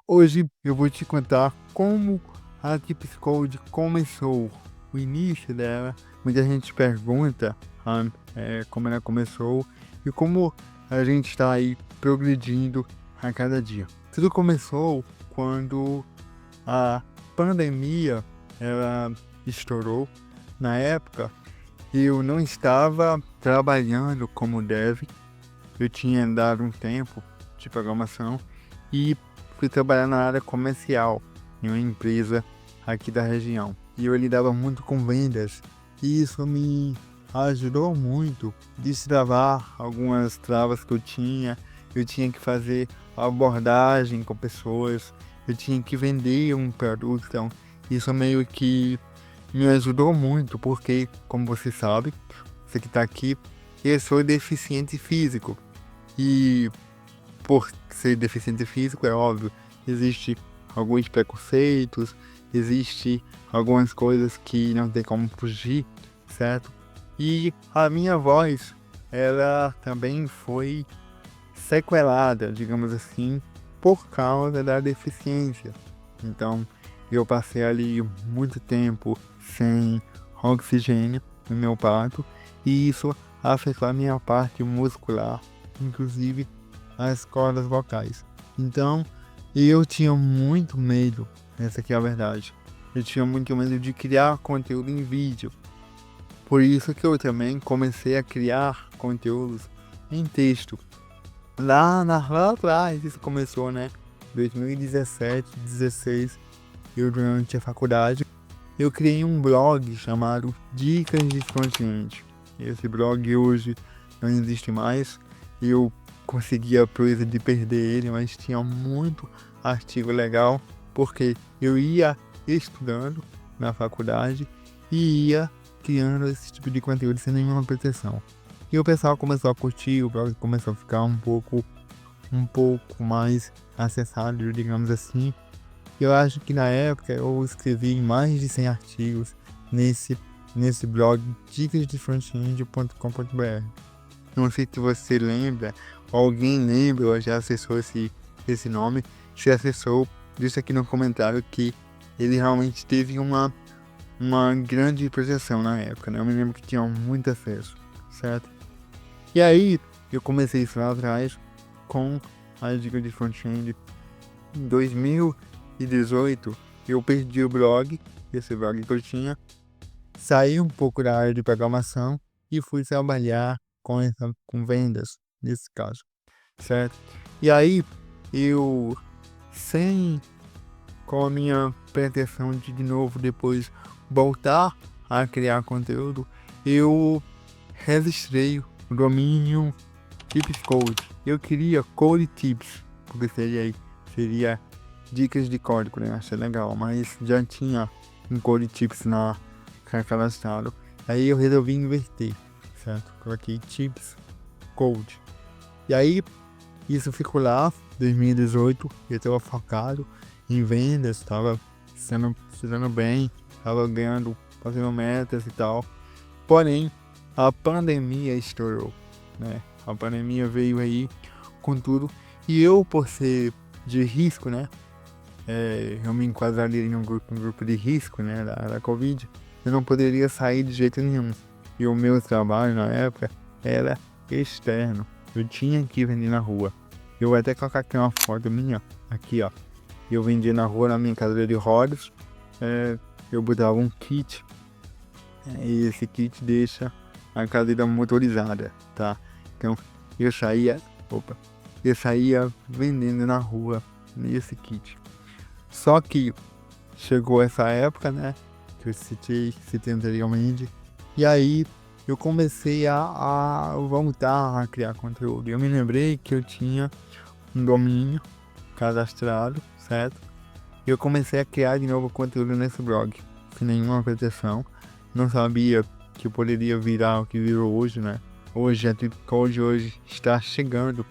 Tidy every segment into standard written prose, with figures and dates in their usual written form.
Hoje eu vou te contar como a Tips Code começou, o início dela. Muita gente pergunta como ela começou e como a gente está aí progredindo a cada dia. Tudo começou quando a pandemia ela estourou. Na época eu não estava trabalhando como dev, eu tinha dado um tempo de programação e fui trabalhar na área comercial em uma empresa aqui da região. E eu lidava muito com vendas e isso me ajudou muito a destravar algumas travas que eu tinha. Eu tinha que fazer abordagem com pessoas, eu tinha que vender um produto, então isso meio que me ajudou muito, porque, como você sabe, você que está aqui, eu sou deficiente físico. E por ser deficiente físico, é óbvio, existe alguns preconceitos, existe algumas coisas que não tem como fugir, certo? E a minha voz, ela também foi sequelada, digamos assim, por causa da deficiência. Então, eu passei ali muito tempo sem oxigênio no meu parto e isso afetou a minha parte muscular, inclusive as cordas vocais. Então, eu tinha muito medo, essa aqui é a verdade. Eu tinha muito medo de criar conteúdo em vídeo. Por isso que eu também comecei a criar conteúdos em texto. Lá atrás, isso começou, né? 2017, 16, eu durante a faculdade, eu criei um blog chamado Dicas de Front-End. Esse blog hoje não existe mais. Eu consegui a proeza de perder ele, mas tinha muito artigo legal, porque eu ia estudando na faculdade e ia criando esse tipo de conteúdo sem nenhuma proteção. E o pessoal começou a curtir, o blog começou a ficar um pouco mais acessado, digamos assim. Eu acho que na época eu escrevi mais de 100 artigos nesse blog dicasdefrontend.com.br. Não sei se você lembra, ou alguém lembra ou já acessou esse nome. Se acessou, deixa aqui no comentário que ele realmente teve uma grande projeção na época, né? Eu me lembro que tinha muito acesso, certo? E aí, eu comecei isso lá atrás com a dica de front-end. Em 2018, eu perdi o blog, esse blog que eu tinha, saí um pouco da área de programação e fui trabalhar com vendas, nesse caso, certo? E aí, eu, sem com a minha pretensão de novo depois voltar a criar conteúdo, eu registrei o domínio Tips Code. Eu queria Code Tips, porque seria dicas de código, né? Achei legal, mas já tinha um Code Tips na cadastrado. Aí eu resolvi inverter, certo? Coloquei Tips Code. E aí isso ficou lá, 2018, eu estava focado em vendas, estava sendo bem, estava ganhando, fazendo metas e tal. Porém, a pandemia estourou, né? A pandemia veio aí com tudo e eu, por ser de risco, né? Eu me enquadraria em um grupo de risco, né? Da Covid. Eu não poderia sair de jeito nenhum. E o meu trabalho na época era externo. Eu tinha que vender na rua. Eu vou até colocar aqui uma foto minha, aqui ó. Eu vendia na rua na minha cadeira de rodas. Eu botava um kit. E esse kit deixa a cadeira motorizada, tá? Então eu saía vendendo na rua nesse kit. Só que chegou essa época, né? Que eu citei anteriormente. E aí eu comecei a voltar a criar conteúdo. Eu me lembrei que eu tinha um domínio cadastrado, certo? E eu comecei a criar de novo conteúdo nesse blog, sem nenhuma proteção. Não sabia que poderia virar o que virou hoje, né? Hoje a Tipcode hoje está chegando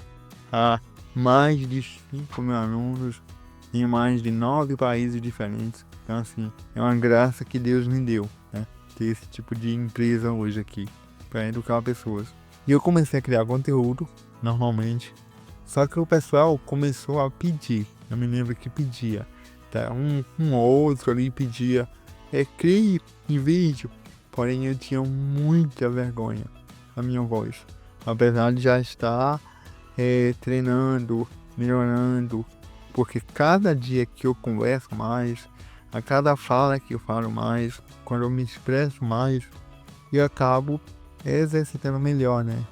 a mais de 5 mil alunos em mais de 9 países diferentes. Então assim, é uma graça que Deus me deu, né? Ter esse tipo de empresa hoje aqui, para educar pessoas. E eu comecei a criar conteúdo, normalmente. Só que o pessoal começou a pedir. eu me lembro que pedia, tá? Um outro ali pedia, crie em vídeo, porém eu tinha muita vergonha da minha voz. Apesar de já estar treinando, melhorando, porque cada dia que eu converso mais, a cada fala que eu falo mais, quando eu me expresso mais, eu acabo exercitando melhor, né?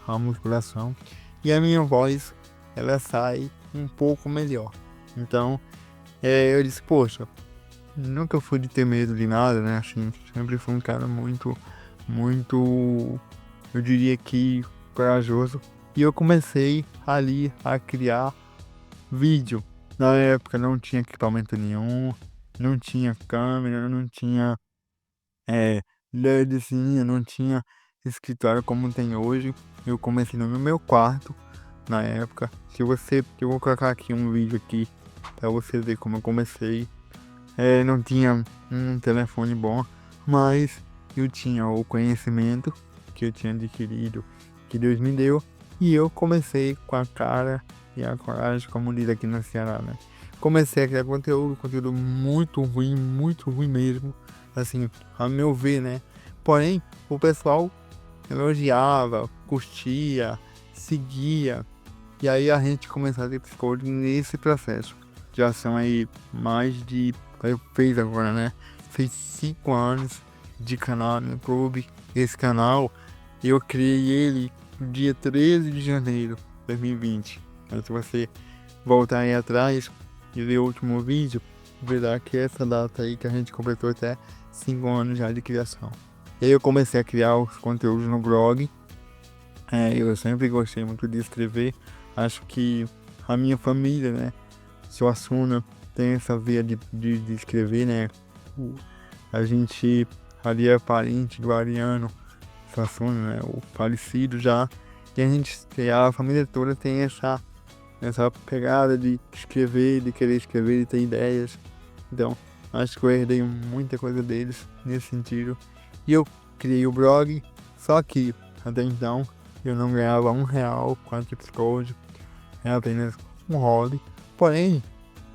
A musculação. E a minha voz, ela sai um pouco melhor. Então, eu disse, poxa, nunca fui de ter medo de nada, né? Assim, sempre fui um cara muito, eu diria que corajoso. E eu comecei ali a criar vídeo. Na época não tinha equipamento nenhum, não tinha câmera, não tinha LEDzinha, não tinha escritório como tem hoje. Eu comecei no meu quarto na época. Eu vou colocar aqui um vídeo aqui para você ver como eu comecei. Não tinha um telefone bom, mas eu tinha o conhecimento que eu tinha adquirido, que Deus me deu, e eu comecei com a cara e a coragem, como diz aqui no Ceará, né? Comecei a criar conteúdo muito ruim mesmo, assim, a meu ver, né? Porém, o pessoal elogiava, curtia, seguia, e aí a gente começou a ter psicólogo nesse processo. Já são aí mais de. Fez agora, né? Fez 5 anos de canal no YouTube. Esse canal eu criei ele no dia 13 de janeiro de 2020. Então, se você voltar aí atrás e ver o último vídeo, verá que essa data aí que a gente completou até 5 anos já de criação. E aí eu comecei a criar os conteúdos no blog. Eu sempre gostei muito de escrever. Acho que a minha família, né? Suassuna tem essa veia de escrever, né? A gente ali é parente do Ariano Suassuna, né? O falecido já. E a família toda tem essa pegada de escrever, de querer escrever, de ter ideias. Então, acho que eu herdei muita coisa deles nesse sentido. E eu criei o blog, só que até então eu não ganhava R$ 1 com a Tips Code, é apenas um hobby. Porém,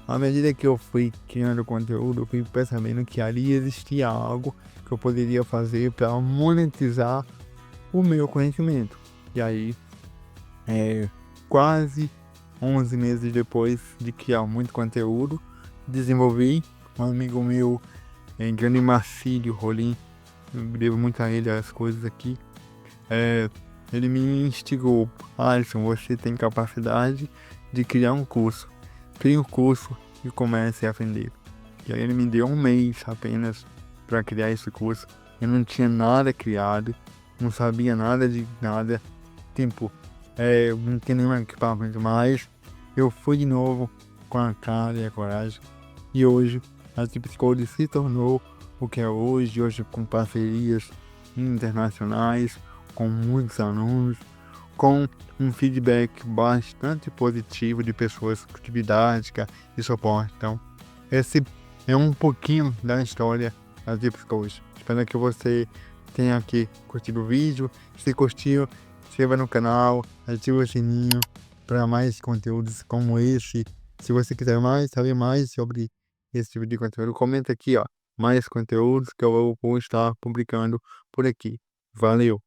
à medida que eu fui criando conteúdo, eu fui percebendo que ali existia algo que eu poderia fazer para monetizar o meu conhecimento. E aí, quase 11 meses depois de criar muito conteúdo, desenvolvi um amigo meu, Grande Marcílio Rolim, eu devo muito a ele as coisas aqui. Ele me instigou, Alisson, você tem capacidade de criar um curso. Crie um curso e comece a vender. E aí ele me deu um mês apenas para criar esse curso. Eu não tinha nada criado, não sabia nada de nada. Tipo, eu não tinha nenhum equipamento mais. Eu fui de novo com a cara e a coragem. E hoje a Tips Code se tornou o que é hoje com parcerias internacionais, com muitos alunos, com um feedback bastante positivo de pessoas didática e suporte. Então, esse é um pouquinho da história da Tips Code. Espero que você tenha aqui curtido o vídeo. Se curtiu, se inscreva no canal, ative o sininho para mais conteúdos como esse. Se você quiser saber mais sobre esse tipo de conteúdo, comenta aqui, ó, mais conteúdos que eu vou estar publicando por aqui. Valeu!